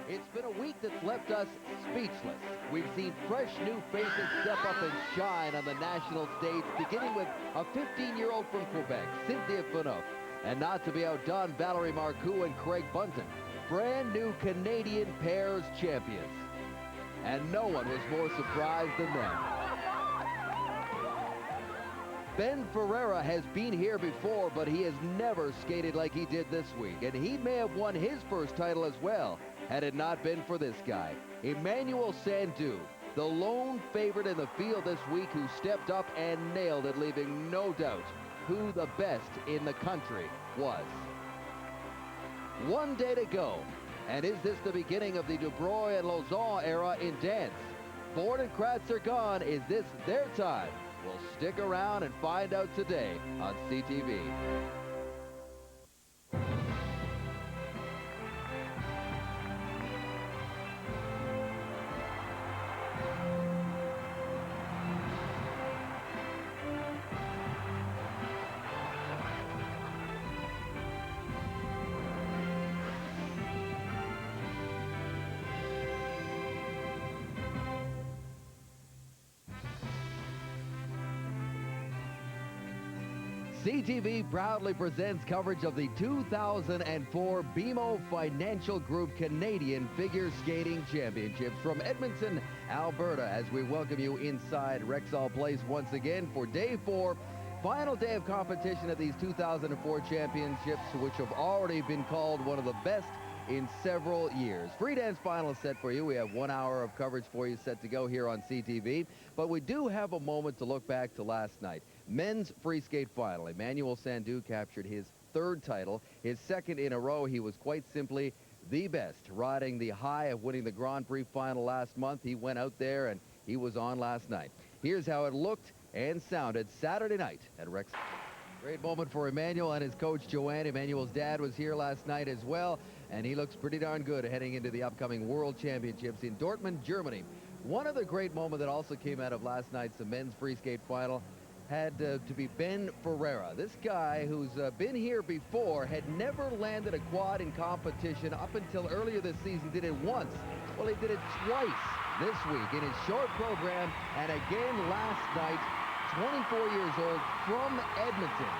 It's been a week that's left us speechless. We've seen fresh new faces step up and shine on the national stage, beginning with a 15-year-old from Quebec, Cynthia Phaneuf, and not to be outdone, Valerie Marcoux and Craig Bunton, brand new Canadian pairs champions. And no one was more surprised than them. Ben Ferreira has been here before, but he has never skated like he did this week, and he may have won his first title as well had it not been for this guy, Emmanuel Sandou, the lone favorite in the field this week, who stepped up and nailed it, leaving no doubt who the best in the country was. 1 day to go, and is this the beginning of the Dubreuil and Lauzon era in dance? Ford and Kratz are gone. Is this their time? We'll stick around and find out today on CTV. CTV proudly presents coverage of the 2004 BMO Financial Group Canadian Figure Skating Championships from Edmonton, Alberta, as we welcome you inside Rexall Place once again for Day 4, final day of competition at these 2004 championships, which have already been called one of the best in several years. Free dance final set for you. We have 1 hour of coverage for you set to go here on CTV, but we do have a moment to look back to last night. Men's free skate final. Emmanuel Sandou captured his third title, his second in a row. He was quite simply the best, riding the high of winning the Grand Prix final last month. He went out there and he was on last night. Here's how it looked and sounded Saturday night at Rex. Great moment for Emmanuel and his coach Joanne. Emmanuel's dad was here last night as well, and he looks pretty darn good heading into the upcoming World Championships in Dortmund, Germany. One other great moment that also came out of last night's men's free skate final had to be Ben Ferreira. This guy who's been here before had never landed a quad in competition up until earlier this season. Did it once. Well, he did it twice this week in his short program, and again last night, 24 years old, from Edmonton.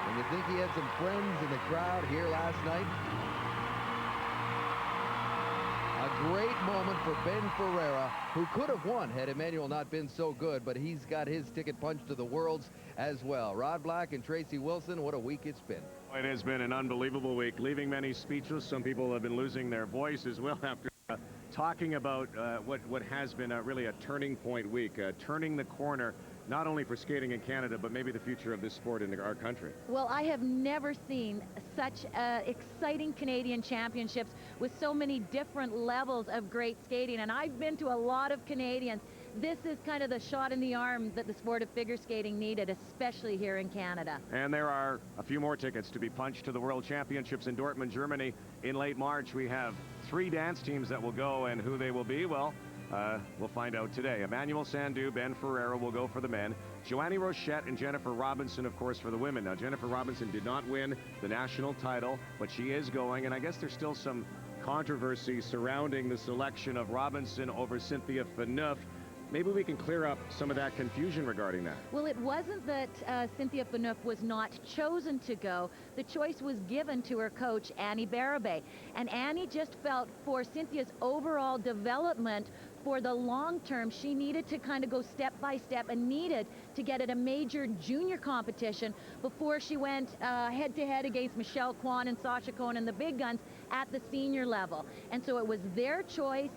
And you think he had some friends in the crowd here last night? A great moment for Ben Ferreira, who could have won had Emmanuel not been so good, but he's got his ticket punched to the Worlds as well. Rod Black and Tracy Wilson, what a week it's been. It has been an unbelievable week, leaving many speechless. Some people have been losing their voice as well after talking about what has been really a turning point week, turning the corner, not only for skating in Canada, but maybe the future of this sport in our country. Well, I have never seen such exciting Canadian championships with so many different levels of great skating. And I've been to a lot of Canadians. This is kind of the shot in the arm that the sport of figure skating needed, especially here in Canada. And there are a few more tickets to be punched to the World Championships in Dortmund, Germany in late March. We have 3 dance teams that will go, and who they will be, well, we'll find out today. Emmanuel Sandou, Ben Ferreira will go for the men. Joanie Rochette and Jennifer Robinson, of course, for the women. Now, Jennifer Robinson did not win the national title, but she is going, and I guess there's still some controversy surrounding the selection of Robinson over Cynthia Phaneuf. Maybe we can clear up some of that confusion regarding that. Well, it wasn't that Cynthia Phaneuf was not chosen to go. The choice was given to her coach, Annie Barabé. And Annie just felt for Cynthia's overall development for the long term, she needed to kind of go step by step and needed to get at a major junior competition before she went head-to-head against Michelle Kwan and Sasha Cohen and the big guns at the senior level. And so it was their choice.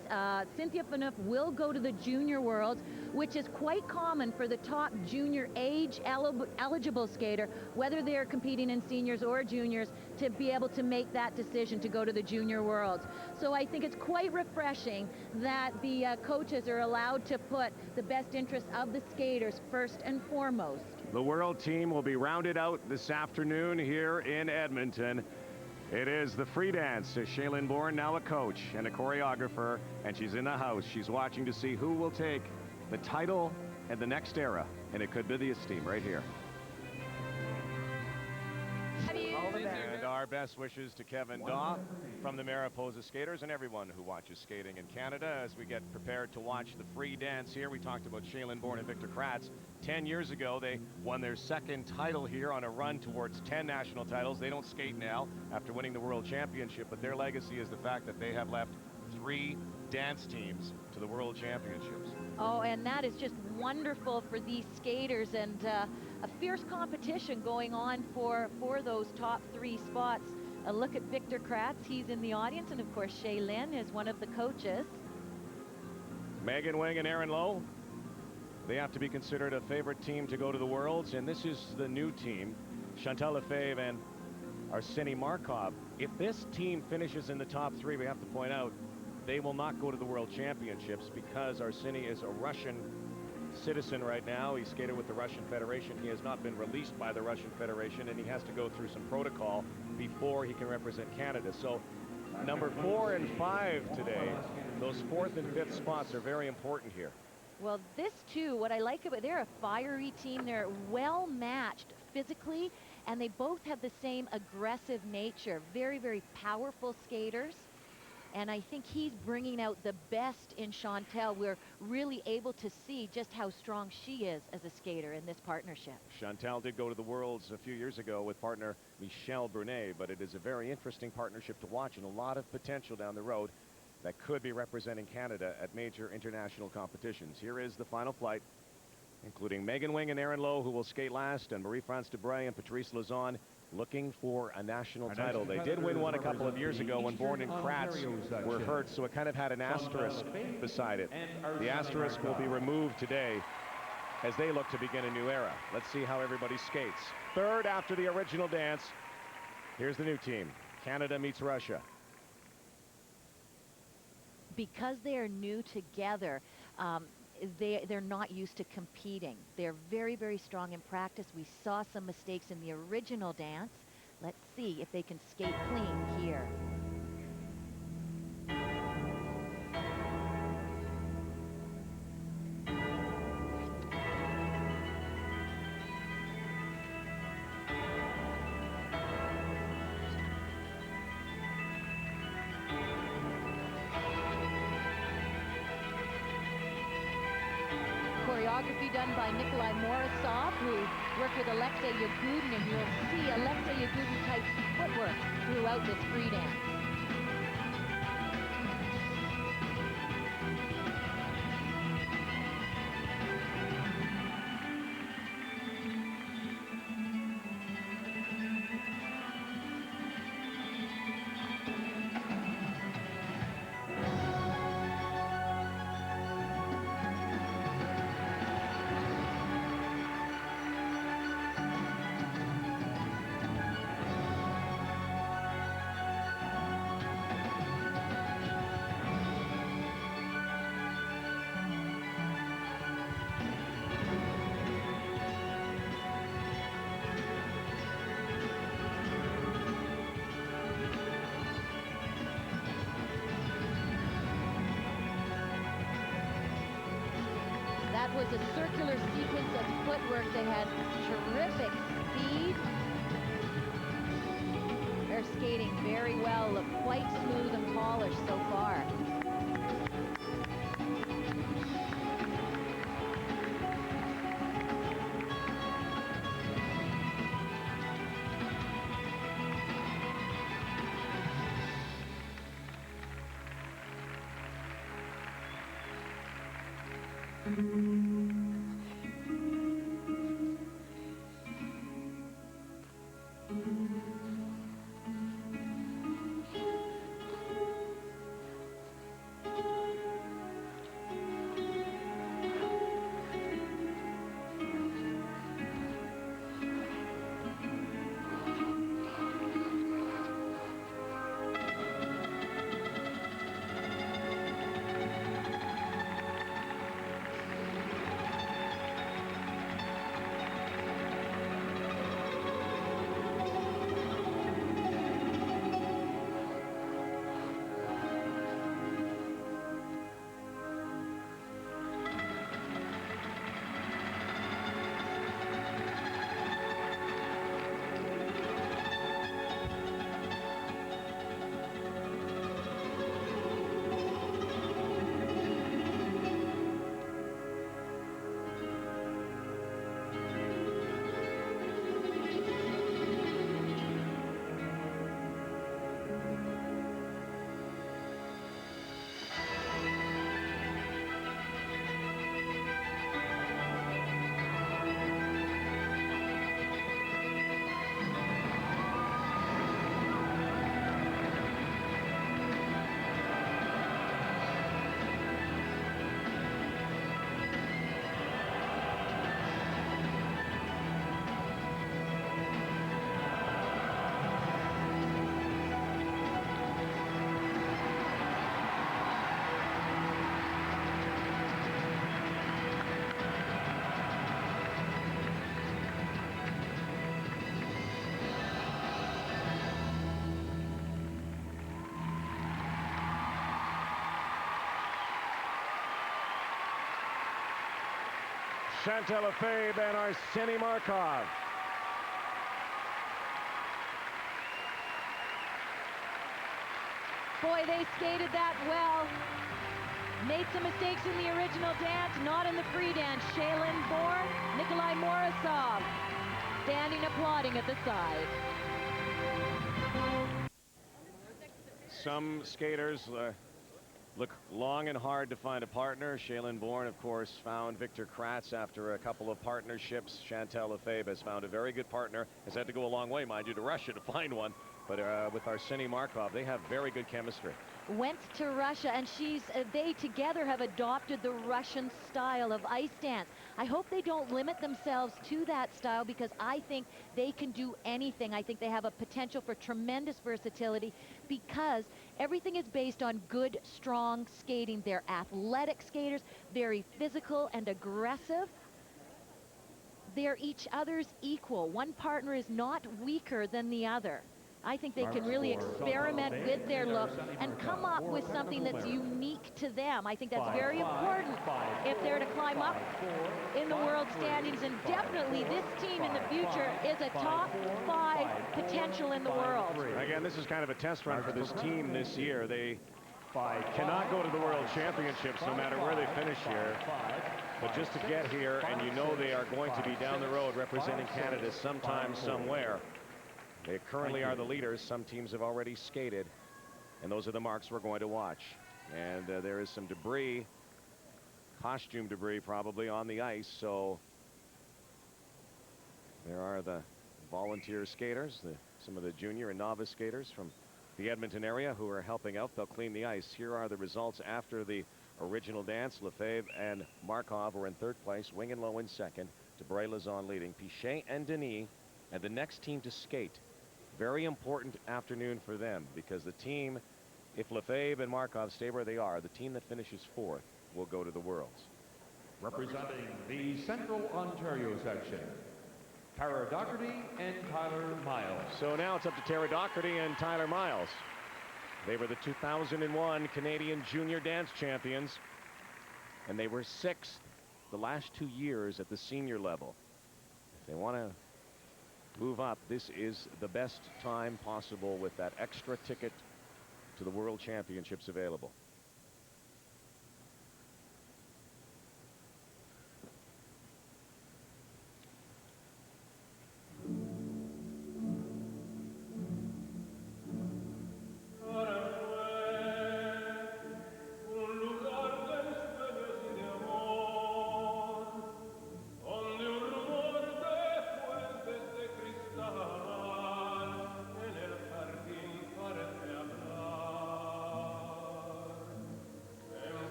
Cynthia Phaneuf will go to the Junior Worlds, which is quite common for the top junior age eligible skater, whether they're competing in seniors or juniors, to be able to make that decision to go to the Junior Worlds. So I think it's quite refreshing that the coaches are allowed to put the best interests of the skaters first and foremost. The world team will be rounded out this afternoon here in Edmonton. It is the free dance. Shaylin Bourne, now a coach and a choreographer, and she's in the house. She's watching to see who will take the title and the next era, and it could be the Esteem right here. Have you? And Our best wishes to Kevin Daw from the Mariposa Skaters and everyone who watches skating in Canada as we get prepared to watch the free dance here. We talked about Shaylin Bourne and Victor Kratz. 10 years ago, they won their second title here on a run towards 10 national titles. They don't skate now after winning the World Championship, but their legacy is the fact that they have left 3 dance teams to the World Championships. Oh, and that is just wonderful for these skaters, and a fierce competition going on for those top 3 spots. A look at Victor Kratz, he's in the audience, and of course Shaylin is one of the coaches. Megan Wing and Aaron Lowe, they have to be considered a favorite team to go to the Worlds, and this is the new team, Chantal Lefebvre and Arseny Markov. If this team finishes in the top 3, we have to point out, they will not go to the World Championships because Arseny is a Russian citizen right now. He skated with the Russian Federation. He has not been released by the Russian Federation, and he has to go through some protocol before he can represent Canada. So number 4 and 5 today, those 4th and 5th spots are very important here. Well, this too, what I like about, they're a fiery team. They're well matched physically, and they both have the same aggressive nature. Very, very powerful skaters. And I think he's bringing out the best in Chantal. We're really able to see just how strong she is as a skater in this partnership. Chantal did go to the Worlds a few years ago with partner Michel Brunet, but it is a very interesting partnership to watch and a lot of potential down the road that could be representing Canada at major international competitions. Here is the final flight, including Megan Wing and Aaron Lowe, who will skate last, and Marie-France Dubray and Patrice Lauzon looking for a national title. They did win one a couple of years ago when Bourne and Kratz were hurt, so it kind of had an asterisk beside it. The asterisk will be removed today as they look to begin a new era. Let's see how everybody skates. 3rd after the original dance. Here's the new team. Canada meets Russia. Because they are new together, they're not used to competing. They're very, very strong in practice. We saw some mistakes in the original dance. Let's see if they can skate clean here. Choreography done by Nikolai Morozov, who worked with Alexei Yagudin, and you'll see Alexei Yagudin type footwork throughout this free dance. That was a circular sequence of footwork. They had terrific speed. They're skating very well, look quite smooth and polished so far. Chantal Lefebvre and Arseny Markov. Boy, they skated that well. Made some mistakes in the original dance, not in the free dance. Shaylin Bourne, Nikolai Morozov, standing applauding at the side. Some skaters look long and hard to find a partner. Shaylin Bourne, of course, found Victor Kratz after a couple of partnerships. Chantal Lefebvre has found a very good partner. Has had to go a long way, mind you, to Russia to find one. But with Arseny Markov, they have very good chemistry. Went to Russia, and they together have adopted the Russian style of ice dance. I hope they don't limit themselves to that style, because I think they can do anything. I think they have a potential for tremendous versatility, because everything is based on good, strong skating. They're athletic skaters, very physical and aggressive. They're each other's equal. One partner is not weaker than the other. I think they can really experiment with their look and come up with something that's unique to them. I think that's very important if they're to climb up in the world standings. And definitely this team in the future is a top 5 potential in the world. Again, this is kind of a test run for this team this year. They cannot go to the World Championships no matter where they finish here. But just to get here, and you know they are going to be down the road representing Canada sometime, somewhere. They currently are the leaders. Some teams have already skated, and those are the marks we're going to watch. And there is some debris, costume debris probably, on the ice. So there are the volunteer skaters, some of the junior and novice skaters from the Edmonton area who are helping out. They'll clean the ice. Here are the results after the original dance. Lefebvre and Markov were in third place, Wing and Low in second, Debray-Lazan leading, Piché and Denis, and the next team to skate. Very important afternoon for them, because the team, if Lefebvre and Markov stay where they are, the team that finishes 4th will go to the Worlds. Representing the Central Ontario section, Tara Docherty and Tyler Miles. So now it's up to Tara Docherty and Tyler Miles. They were the 2001 Canadian Junior Dance Champions, and they were 6th the last 2 years at the senior level. If they want to move up, this is the best time possible with that extra ticket to the World Championships available.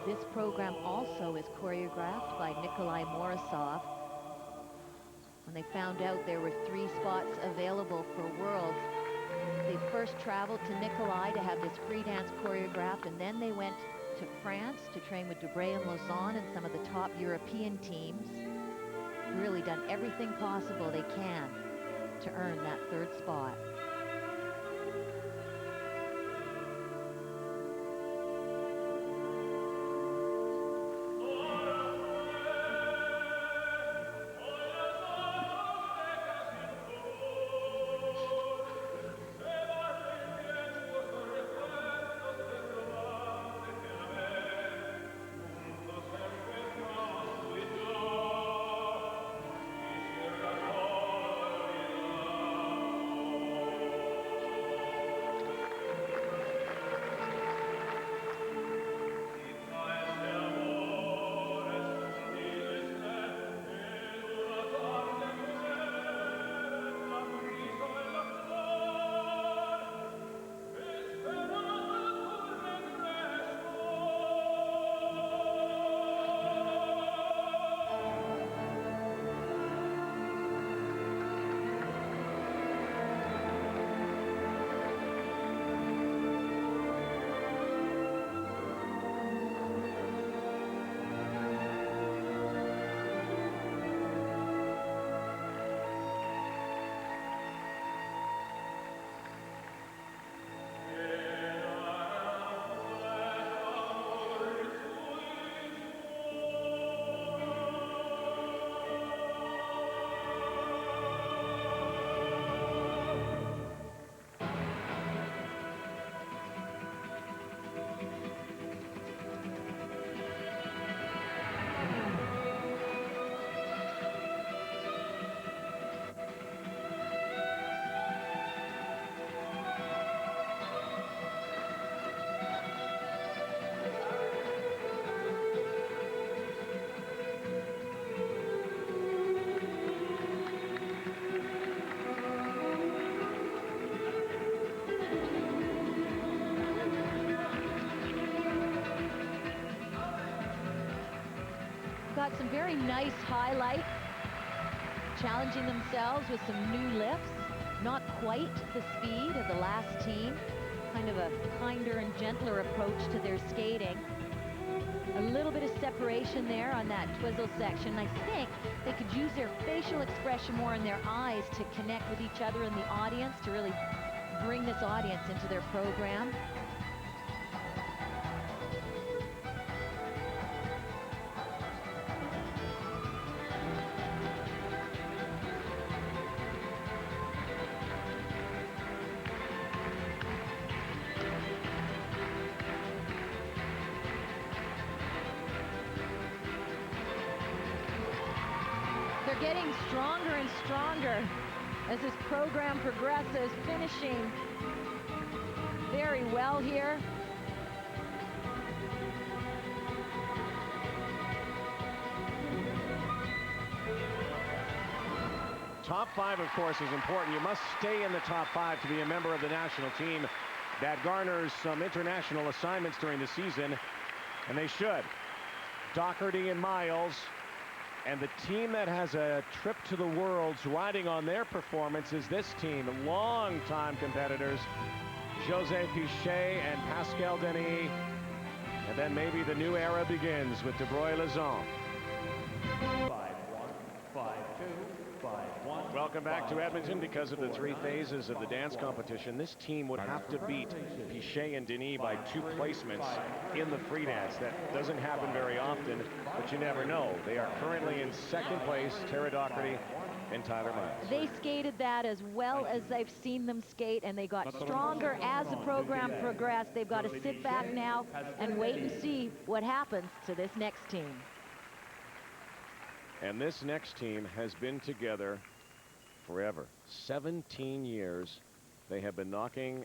This program also is choreographed by Nikolai Morozov. When they found out there were 3 spots available for Worlds, they first traveled to Nikolai to have this free dance choreographed, and then they went to France to train with Debray and Lausanne and some of the top European teams. Really done everything possible they can to earn that 3rd spot. got some very nice highlights, challenging themselves with some new lifts. Not quite the speed of the last team. Kind of a kinder and gentler approach to their skating. A little bit of separation there on that twizzle section. I think they could use their facial expression more in their eyes to connect with each other in the audience, to really bring this audience into their program. They're getting stronger and stronger as this program progresses, finishing very well here. Top 5, of course, is important. You must stay in the top 5 to be a member of the national team. That garners some international assignments during the season, and they should. Doherty and Miles. And the team that has a trip to the Worlds riding on their performance is this team. Long-time competitors, José Pichet and Pascal Denis. And then maybe the new era begins with De Broglie-Lauzon. 5-1, 5-2, 5-1. Welcome back to Edmonton. Because of the 3 phases of the dance competition, this team would have to beat Pichet and Denis by 2 placements in the free dance. That doesn't happen very often, but you never know. They are currently in 2nd place, Tara Doherty and Tyler Miles. They skated that as well as I've seen them skate, and they got stronger as the program progressed. They've got to sit back now and wait and see what happens to this next team. And this next team has been together forever. 17 years they have been knocking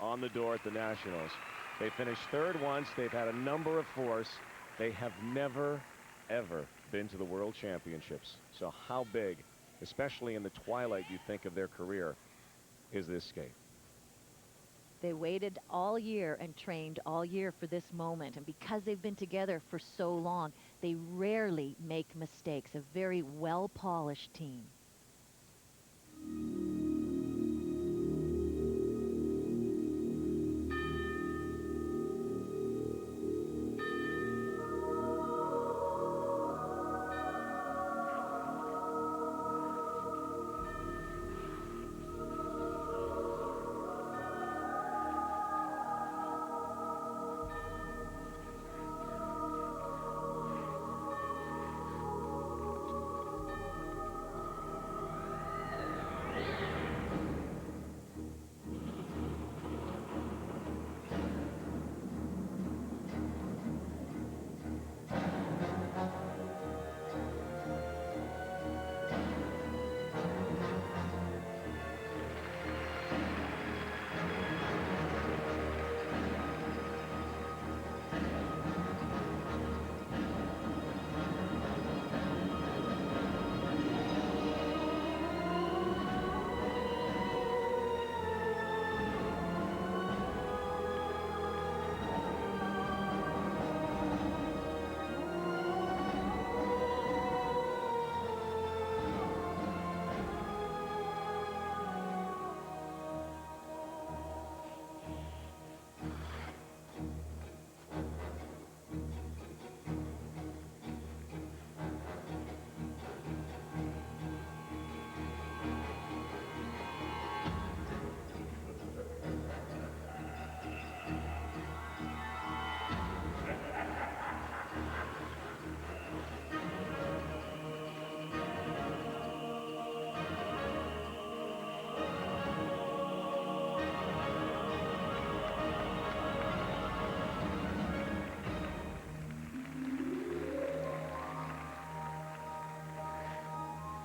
on the door at the Nationals. They finished 3rd once. They've had a number of 4ths. They have never, ever been to the World Championships. So how big, especially in the twilight, you think of their career, is this skate? They waited all year and trained all year for this moment. And because they've been together for so long, they rarely make mistakes. A very well-polished team.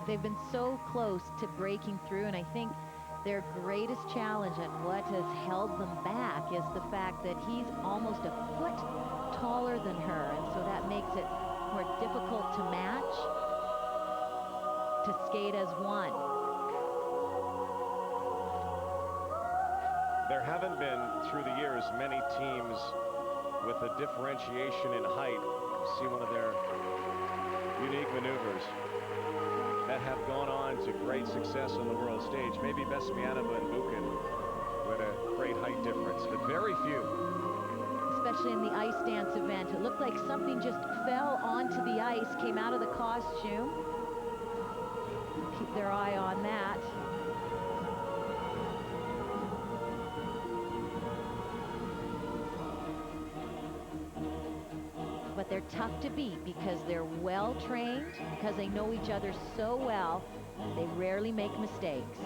They've been so close to breaking through, and I think their greatest challenge and what has held them back is the fact that he's almost a foot taller than her, and so that makes it more difficult to match, to skate as one. There haven't been, through the years, many teams with a differentiation in height. You see one of their unique maneuvers that have gone on to great success on the world stage. Maybe Besmianova and Buchan with a great height difference, but very few. Especially in the ice dance event. It looked like something just fell onto the ice, came out of the costume. Keep their eye on that. But they're tough to beat because they're well trained, because they know each other so well. They rarely make mistakes.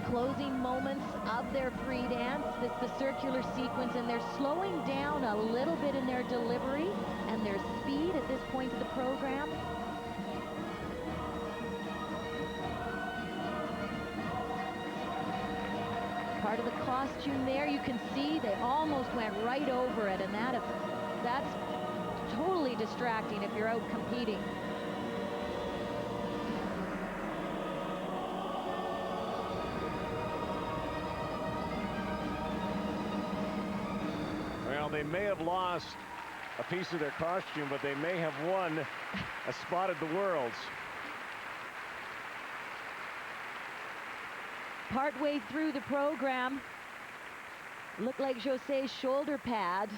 Closing moments of their free dance. It's the circular sequence, and they're slowing down a little bit in their delivery and their speed at this point of the program. Part of the costume there, you can see they almost went right over it, and that's totally distracting if you're out competing. They may have lost a piece of their costume, but they may have won a spot at the Worlds. Partway through the program, looked like José's shoulder pad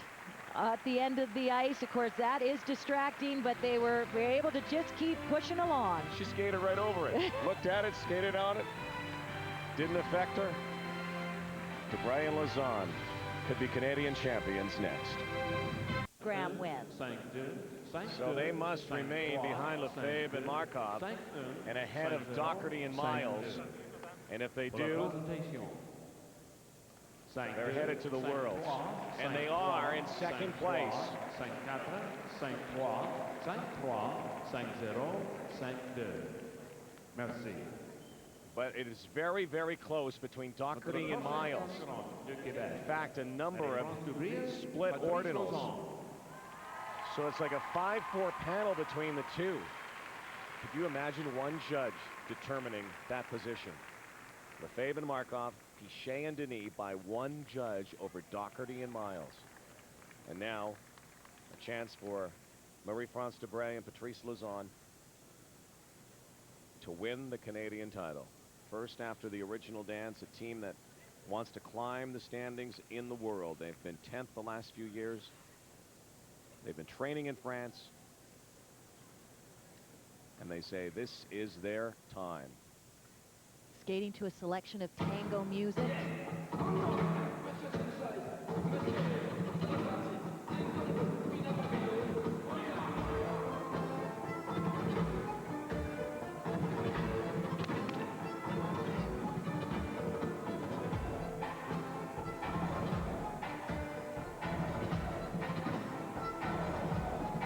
at the end of the ice. Of course, that is distracting, but they were able to just keep pushing along. She skated right over it. Looked at it, skated on it. Didn't affect her. Debray and Lauzon could be Canadian champions next. Graham wins. So they must remain behind Lefebvre and Markov and ahead of Doherty and Miles. And if they do, they're headed to the Worlds. And they are in second place. 5-4, 5-3, 5-3, 5-3, 5-0, 5-2. Merci. But it is very, very close between Doherty and Miles. In fact, a number of split ordinals. So it's like a 5-4 panel between the two. Could you imagine one judge determining that position? Lefebvre and Markov, Piché and Denis by one judge over Doherty and Miles. And now a chance for Marie-France Debray and Patrice Lauzon to win the Canadian title. First after the original dance, a team that wants to climb the standings in the world. They've been 10th the last few years. They've been training in France. And they say this is their time. Skating to a selection of tango music.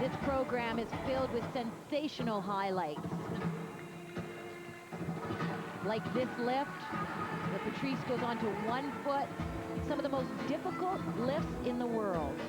This program is filled with sensational highlights. Like this lift, where Patrice goes onto 1 foot. Some of the most difficult lifts in the world.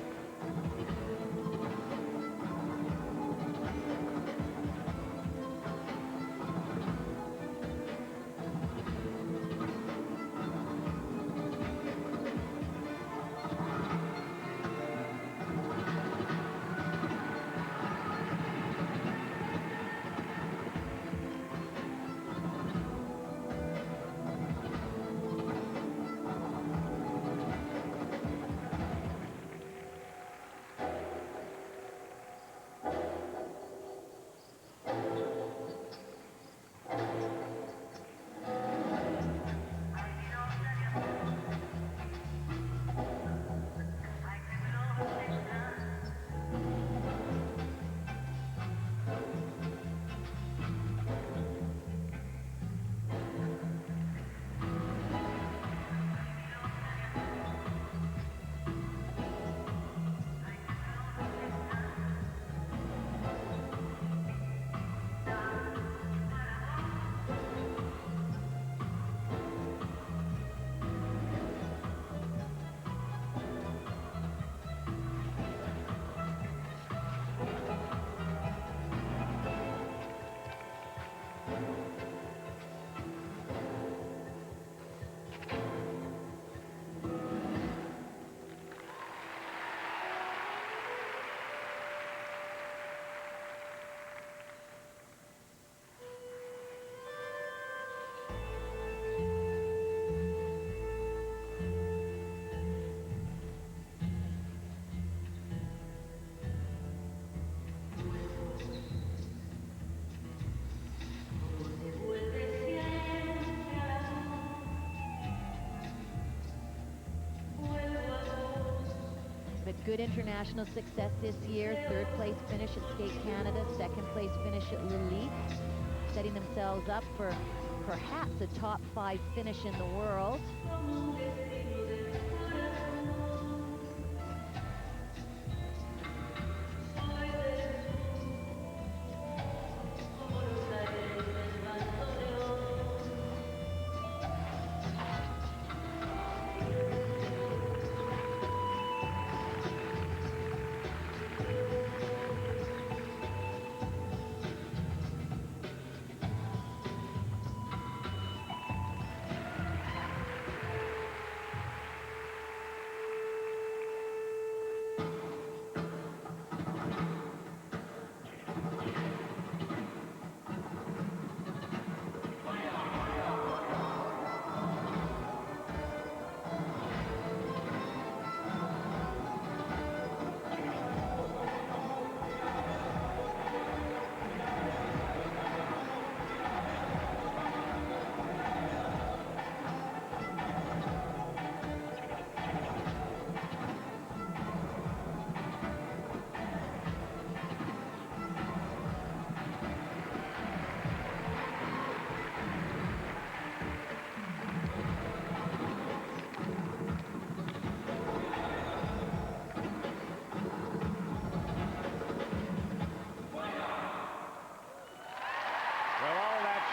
good international success this year. Third place finish at Skate Canada, second place finish at Lille, setting themselves up for perhaps a top 5 finish in the world.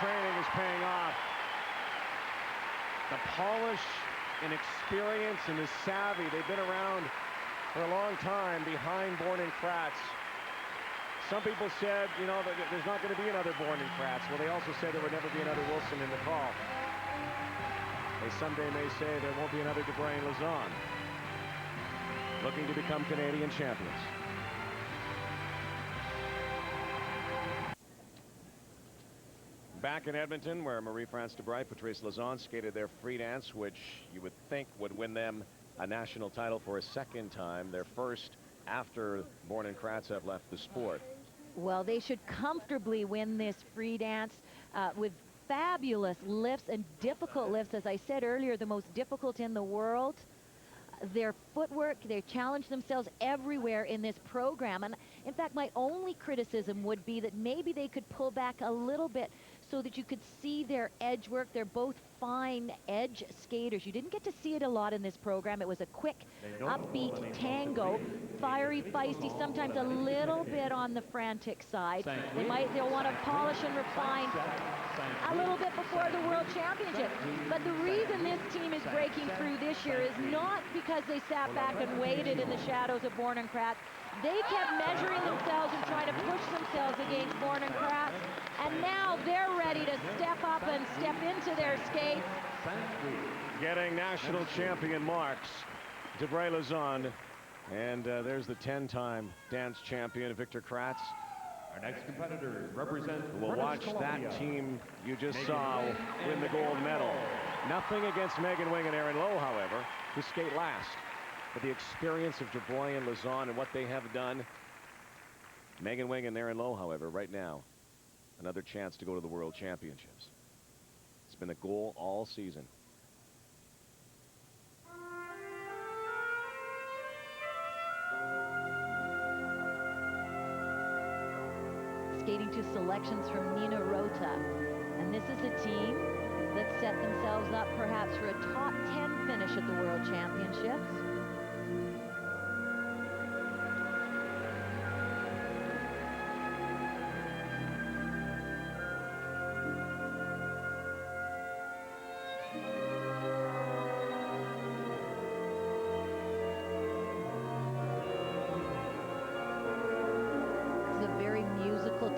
Training is paying off. The polish and experience and the savvy. They've been around for a long time behind Born and Kratz. Some people said, you know, that there's not going to be another Born and Kratz. Well, they also said there would never be another Wilson in the call. They someday may say there won't be another Debray and Lauzon. Looking to become Canadian champions. Back in Edmonton, where Marie-France Debray, Patrice Lauzon skated their free dance, which you would think would win them a national title for a second time, their first after Born and Kratz have left the sport. Well, they should comfortably win this free dance with fabulous lifts and difficult lifts. As I said earlier, the most difficult in the world. Their footwork, they challenge themselves everywhere in this program. And in fact, my only criticism would be that maybe they could pull back a little bit so that you could see their edge work. They're both fine edge skaters. You didn't get to see it a lot in this program. It was a quick, upbeat tango, fiery, feisty, sometimes a little bit on the frantic side. They'll want to polish and refine a little bit before the World Championship. But the reason this team is breaking through this year is not because they sat back and waited in the shadows of Born and Kratz. They kept measuring themselves and trying to push themselves against Born and Kratz. And now they're ready to step up and step into their skates. Getting national champion marks, Debray Lauzon. And there's the 10-time dance champion, Victor Kratz. Our next competitors represent We'll watch that team you just saw win the gold medal. Nothing against Megan Wing and Erin Lowe, however, who skate last. But the experience of Debray and Lauzon and what they have done. Megan Wing and Erin Lowe, however, right now, another chance to go to the World Championships. It's been the goal all season. Skating to selections from Nina Rota. And this is a team that set themselves up perhaps for a top 10 finish at the World Championships.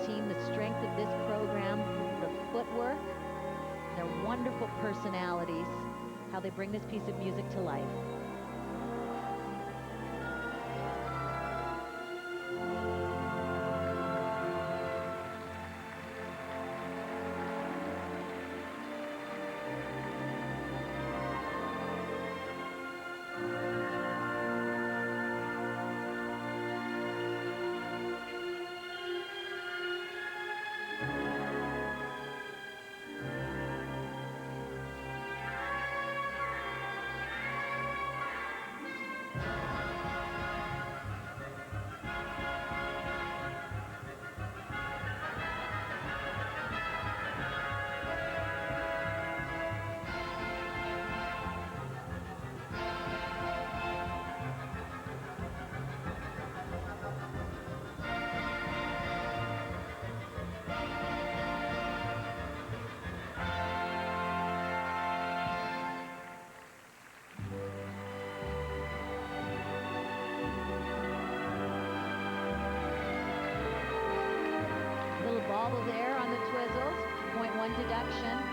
Team, the strength of this program, the footwork, their wonderful personalities, how they bring this piece of music to life. wobble there on the twizzles. 0.1 deduction.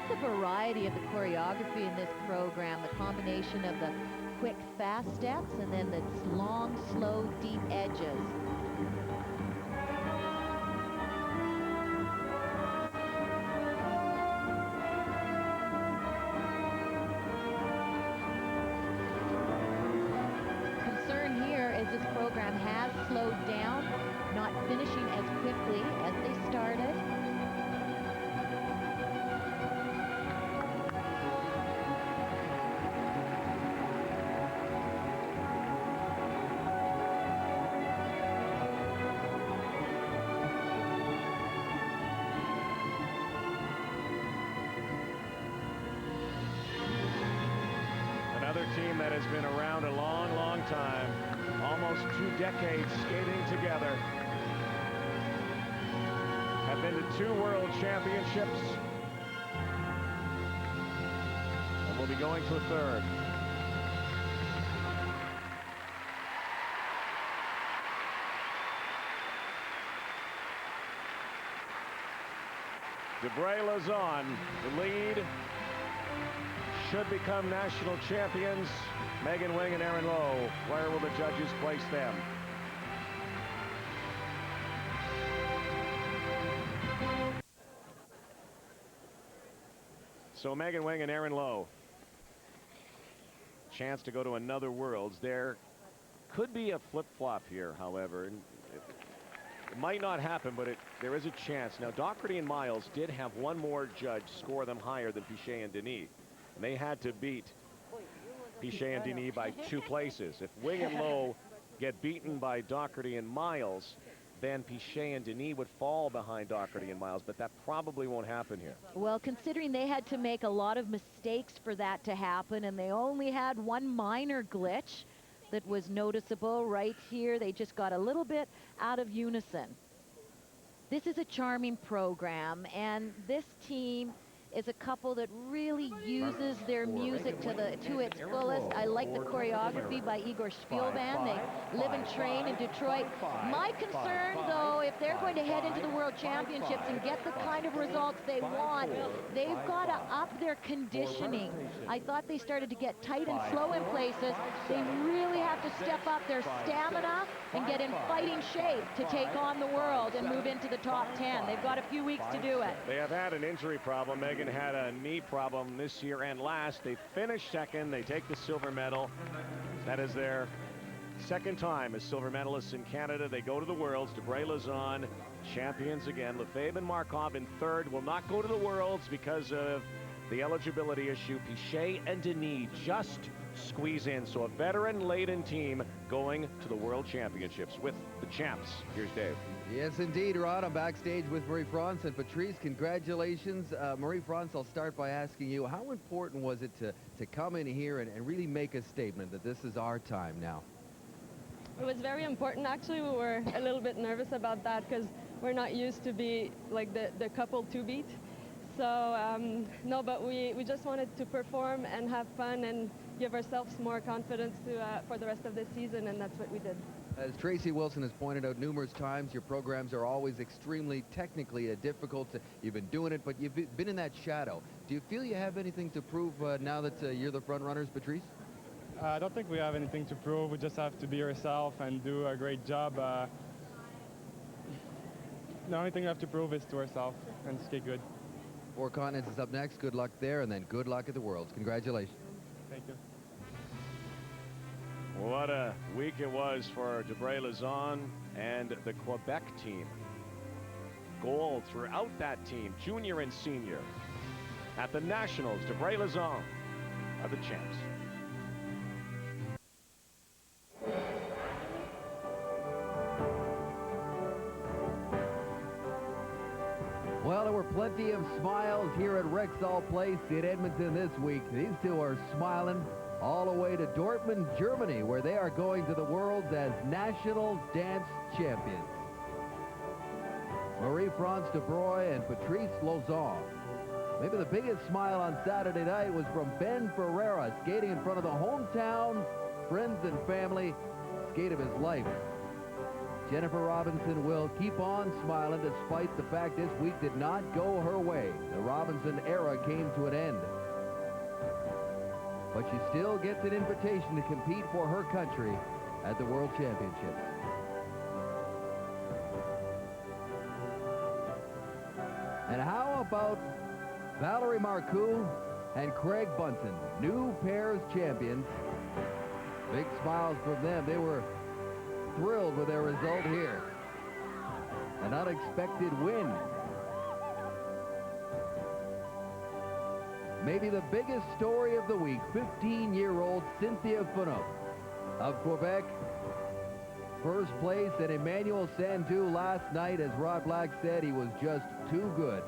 The variety of the choreography in this program, the combination of the quick, fast steps and then the long, slow, deep edges. Concern here is this program has slowed down, not finishing as quickly as they started. Team that has been around a long, long time, almost 2 decades skating together, have been to 2 world championships, and will be going to a 3rd. Debray-Lauzon, the lead, should become national champions. Megan Wing and Erin Lowe, where will the judges place them? So Megan Wing and Erin Lowe, chance to go to another Worlds. There could be a flip-flop here, however. It might not happen, but there is a chance. Now, Doherty and Miles did have one more judge score them higher than Piché and Denis. And they had to beat Piché and Denis by 2 places. If Wing and Lowe get beaten by Doherty and Miles, then Piché and Denis would fall behind Doherty and Miles, but that probably won't happen here. Well, considering they had to make a lot of mistakes for that to happen, and they only had one minor glitch that was noticeable right here. They just got a little bit out of unison. This is a charming program, and this team is a couple that really uses their music to its fullest. I like the choreography by Igor Spielman. They live and train in Detroit. My concern, though, if they're going to head into the World Championships and get the kind of results they want, they've got to up their conditioning. I thought they started to get tight and slow in places. They really have to step up their stamina and get in fighting shape to take on the world and move into the top 10. They've got a few weeks to do it. They have had an injury problem. Megan had a knee problem this year and last. They finished second. They take the silver medal. That is their second time as silver medalists in Canada. They go to the Worlds. Debray-Lauzon, champions again. Lefebvre and Markov in 3rd. Will not go to the Worlds because of the eligibility issue. Piché and Denis just squeeze in. So a veteran-laden team going to the World Championships with the champs. Here's Dave. Yes, indeed, Rod. I'm backstage with Marie-France and Patrice. Congratulations. Marie-France, I'll start by asking you, how important was it to come in here and really make a statement that this is our time now? It was very important. Actually, we were a little bit nervous about that because we're not used to be like the couple to beat. So, no, but we just wanted to perform and have fun and give ourselves more confidence for the rest of the season, and that's what we did. As Tracy Wilson has pointed out numerous times, your programs are always extremely technically difficult. You've been doing it, but you've been in that shadow. Do you feel you have anything to prove now that you're the front runners, Patrice? I don't think we have anything to prove. We just have to be ourselves and do a great job. The only thing we have to prove is to ourselves and skate good. Four Continents is up next. Good luck there, and then good luck at the Worlds. Congratulations. Thank you. What a week it was for Debray-Lazan and the Quebec team. Gold throughout that team, junior and senior. At the Nationals, Debray-Lazan are the champs. Well, there were plenty of smiles here at Rexall Place in Edmonton this week. These two are smiling all the way to Dortmund, Germany, where they are going to the Worlds as national dance champions. Marie-France Debray and Patrice Lauzon. Maybe the biggest smile on Saturday night was from Ben Ferreira, skating in front of the hometown friends and family, skate of his life. Jennifer Robinson will keep on smiling despite the fact this week did not go her way. The Robinson era came to an end. But she still gets an invitation to compete for her country at the World Championships. And how about Valerie Marcoux and Craig Bunton, new pairs champions? Big smiles from them. They were thrilled with their result here. An unexpected win. Maybe the biggest story of the week, 15-year-old Cynthia Phaneuf of Quebec. First place, and Emmanuel Sandhu last night, as Rod Black said, he was just too good.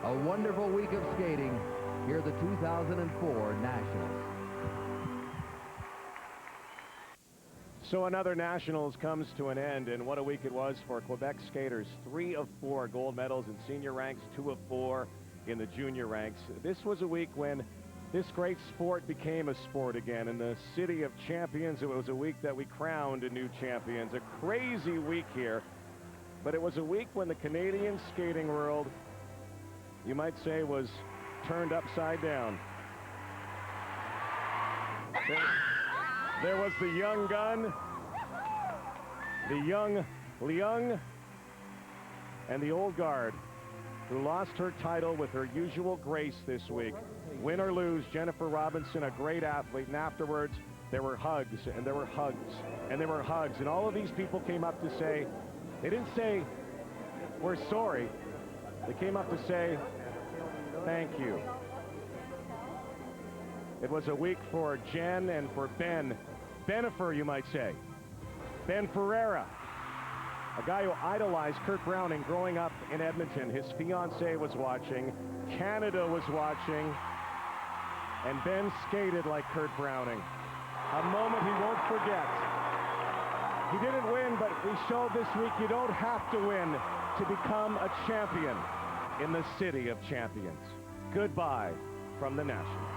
A wonderful week of skating here at the 2004 Nationals. So another Nationals comes to an end, and what a week it was for Quebec skaters. 3 of 4 gold medals in senior ranks, 2 of 4 in the junior ranks. This was a week when this great sport became a sport again. In the city of champions, it was a week that we crowned new champions. A crazy week here, but it was a week when the Canadian skating world, you might say, was turned upside down. There was the young gun, the young Leung, and the old guard, who lost her title with her usual grace this week. Win or lose, Jennifer Robinson, a great athlete, and afterwards there were hugs, and there were hugs, and there were hugs, and all of these people came up to say, they didn't say, we're sorry. They came up to say, thank you. It was a week for Jen and for Ben. Benifer, you might say. Ben Ferreira, a guy who idolized Kurt Browning growing up in Edmonton. His fiancée was watching. Canada was watching. And Ben skated like Kurt Browning. A moment he won't forget. He didn't win, but we showed this week you don't have to win to become a champion in the city of champions. Goodbye from the Nationals.